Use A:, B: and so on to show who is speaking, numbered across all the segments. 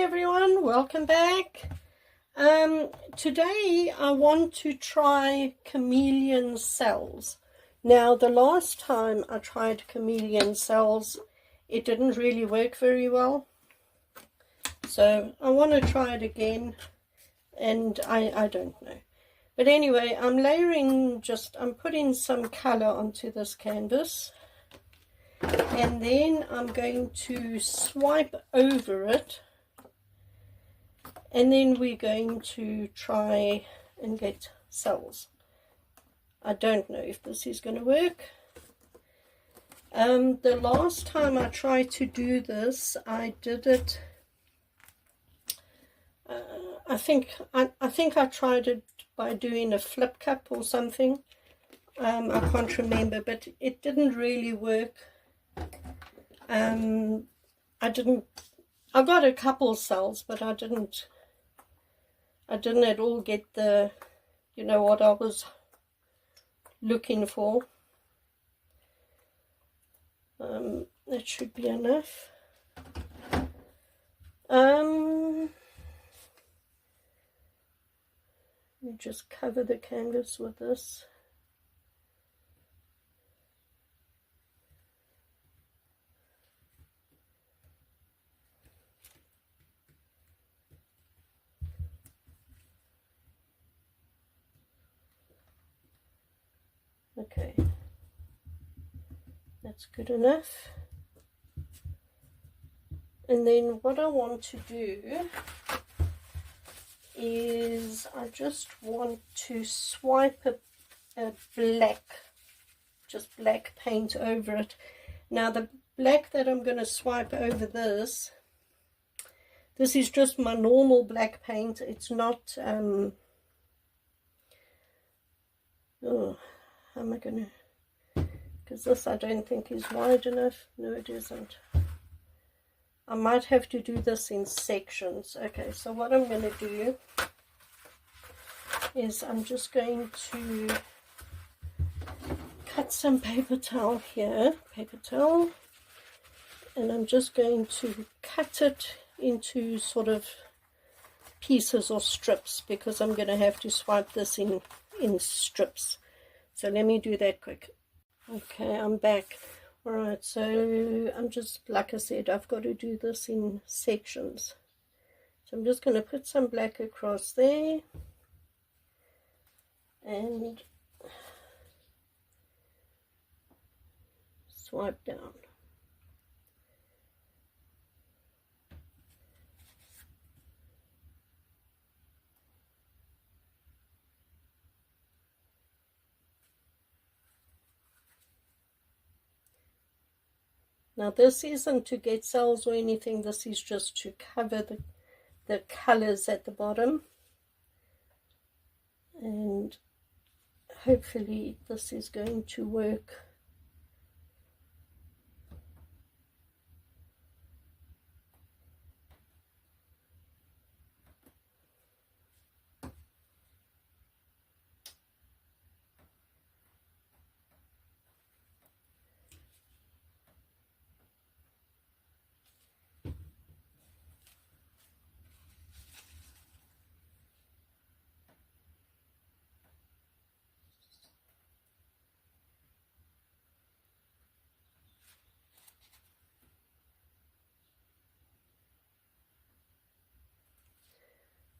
A: everyone, welcome back. Today I want to try chameleon cells. Now the last time I tried chameleon cells it didn't really work very well, so I want to try it again, and I don't know. But anyway, I'm putting some color onto this canvas, and then I'm going to swipe over it, and then we're going to try and get cells. I don't know if this is going to work. The last time I tried to do this, I did it, I think I tried it by doing a flip cup or something. I can't remember, but it didn't really work. I got a couple cells, but I didn't at all get the, what I was looking for. That should be enough. Let me just cover the canvas with this. Okay, that's good enough. And then what I want to do is I just want to swipe a black paint over it. Now the black that I'm going to swipe over this is just my normal black paint. It's not oh, how am I going to, because this I don't think is wide enough. No, it isn't. I might have to do this in sections. Okay, so what I'm going to do is I'm just going to cut some paper towel here, and I'm just going to cut it into sort of pieces or strips, because I'm going to have to swipe this in strips. So let me do that quick. Okay, I'm back. Alright, so I'm just, like I said, I've got to do this in sections. So I'm just going to put some black across there and swipe down. Now this isn't to get cells or anything, this is just to cover the colors at the bottom, and hopefully this is going to work.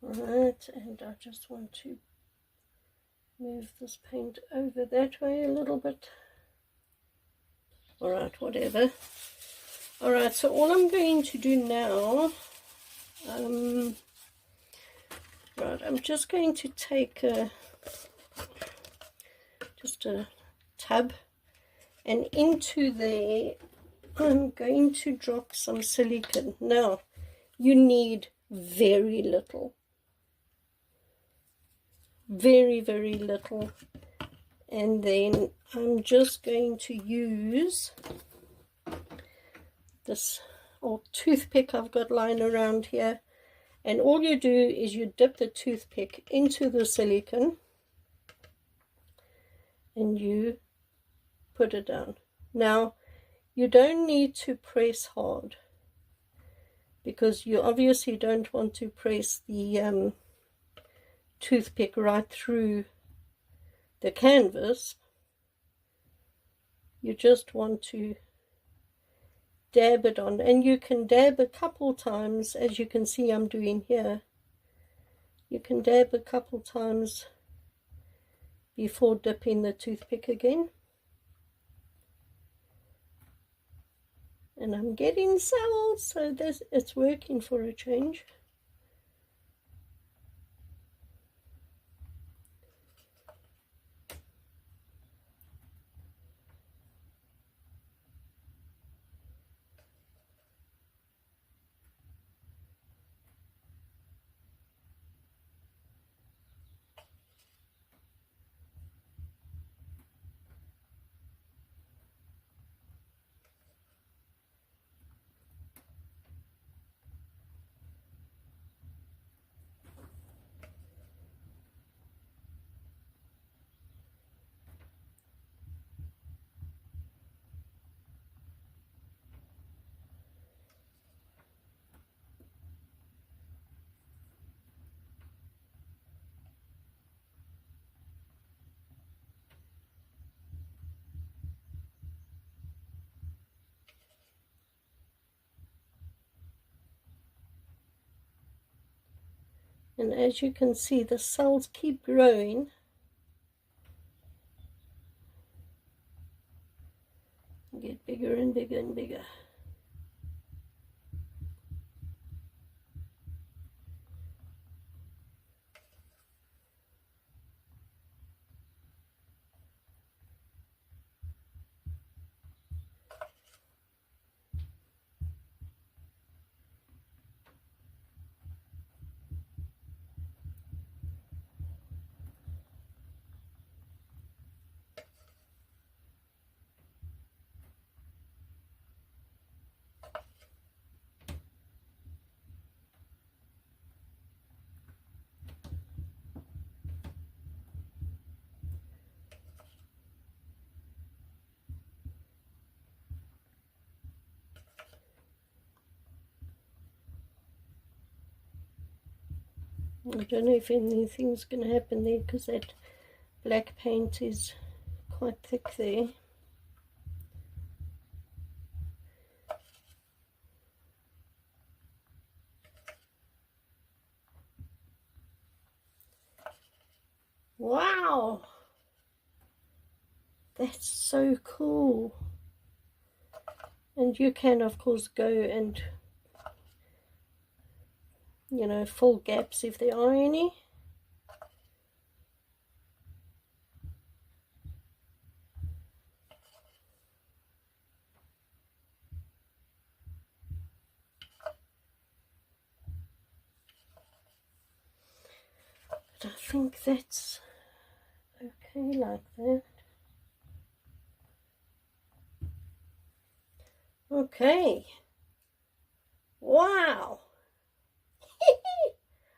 A: Alright, and I just want to move this paint over that way a little bit. Alright, whatever. Alright, so all I'm going to do now, right, I'm just going to take just a tub, and into there I'm going to drop some silicone. Now, you need very little. Very, very little. And then I'm just going to use this old toothpick I've got lying around here, and all you do is you dip the toothpick into the silicone and you put it down. Now you don't need to press hard, because you obviously don't want to press the toothpick right through the canvas. You just want to dab it on, and you can dab a couple times, as you can see I'm doing here. You can dab a couple times before dipping the toothpick again. And I'm getting cells, so it's working for a change. And as you can see, the cells keep growing. Get bigger and bigger and bigger. I don't know if anything's going to happen there because that black paint is quite thick there. Wow! That's so cool. And you can, of course, go and, you know, fill gaps if there are any. But I think that's okay like that. Okay. Wow.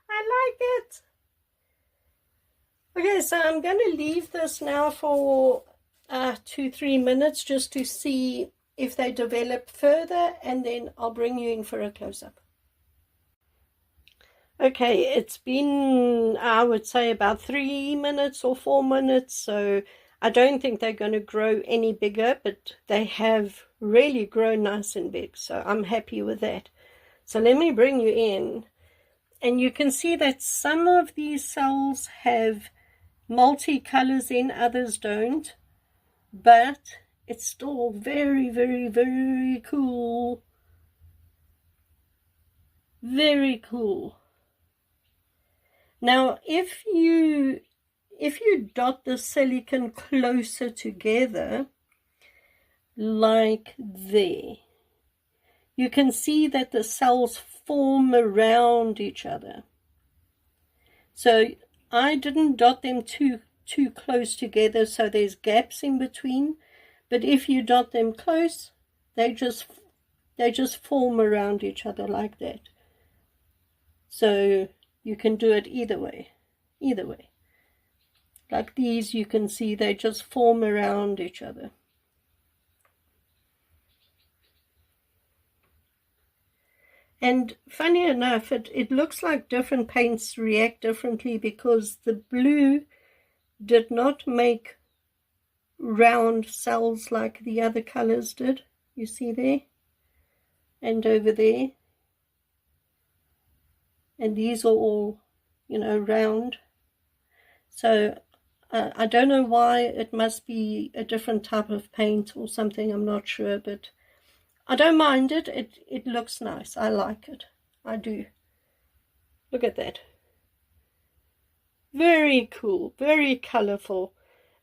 A: I like it. Okay, so I'm going to leave this now for 2-3 minutes just to see if they develop further, and then I'll bring you in for a close-up. Okay, it's been, I would say, about 3 minutes or 4 minutes, so I don't think they're going to grow any bigger, but they have really grown nice and big, so I'm happy with that. So let me bring you in, and you can see that some of these cells have multi-colors in, others don't, but it's still very, very, very cool. Very cool. Now, if you dot the silicone closer together, like there, you can see that the cells form around each other. So I didn't dot them too close together, so there's gaps in between. But if you dot them close, they just form around each other like that. So you can do it either way. Like these, you can see they just form around each other. And funny enough, it looks like different paints react differently, because the blue did not make round cells like the other colors did. You see there? And over there. And these are all, you know, round. So I don't know why. It must be a different type of paint or something, I'm not sure, but I don't mind it. It looks nice. I like it. I do. Look at that. Very cool, very colorful.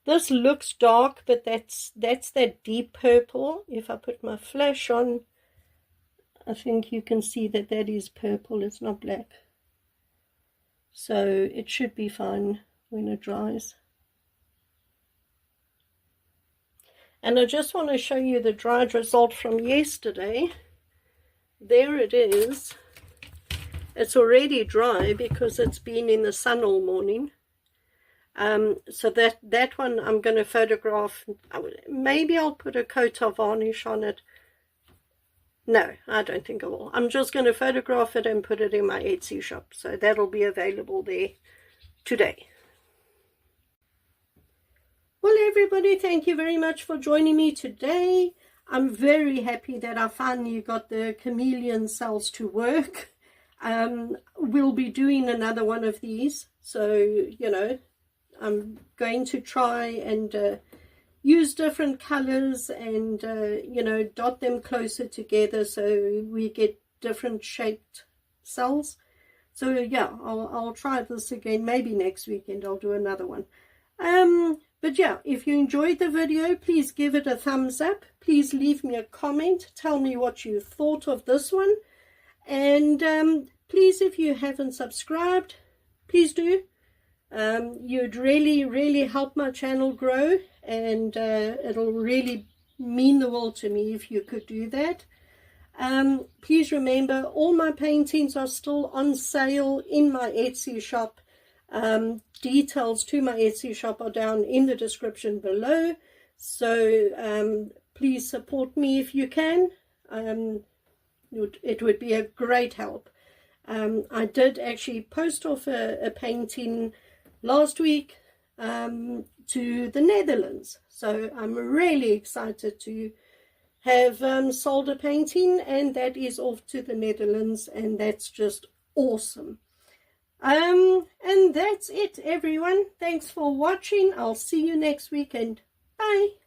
A: This looks dark, but that's that deep purple. If I put my flash on, I think you can see that that is purple. It's not black. So it should be fine when it dries. And I just want to show you the dried result from yesterday. There it is. It's already dry because it's been in the sun all morning. So that one I'm going to photograph. Maybe I'll put a coat of varnish on it. No, I don't think I will. I'm just going to photograph it and put it in my Etsy shop. So that'll be available there today. Well, everybody, thank you very much for joining me today. I'm very happy that I finally got the chameleon cells to work. We'll be doing another one of these. So, you know, I'm going to try and use different colors and, you know, dot them closer together so we get different shaped cells. So, yeah, I'll try this again. Maybe next weekend I'll do another one. But yeah, if you enjoyed the video, please give it a thumbs up. Please leave me a comment. Tell me what you thought of this one. And please, if you haven't subscribed, please do. You'd really help my channel grow, and it'll really mean the world to me if you could do that. Please remember, all my paintings are still on sale in my Etsy shop. Details to my Etsy shop are down in the description below. So please support me if you can. It would be a great help. I did actually post off a painting last week to the Netherlands. So I'm really excited to have sold a painting, and that is off to the Netherlands, and that's just awesome. And that's it, everyone. Thanks for watching. I'll see you next weekend. Bye.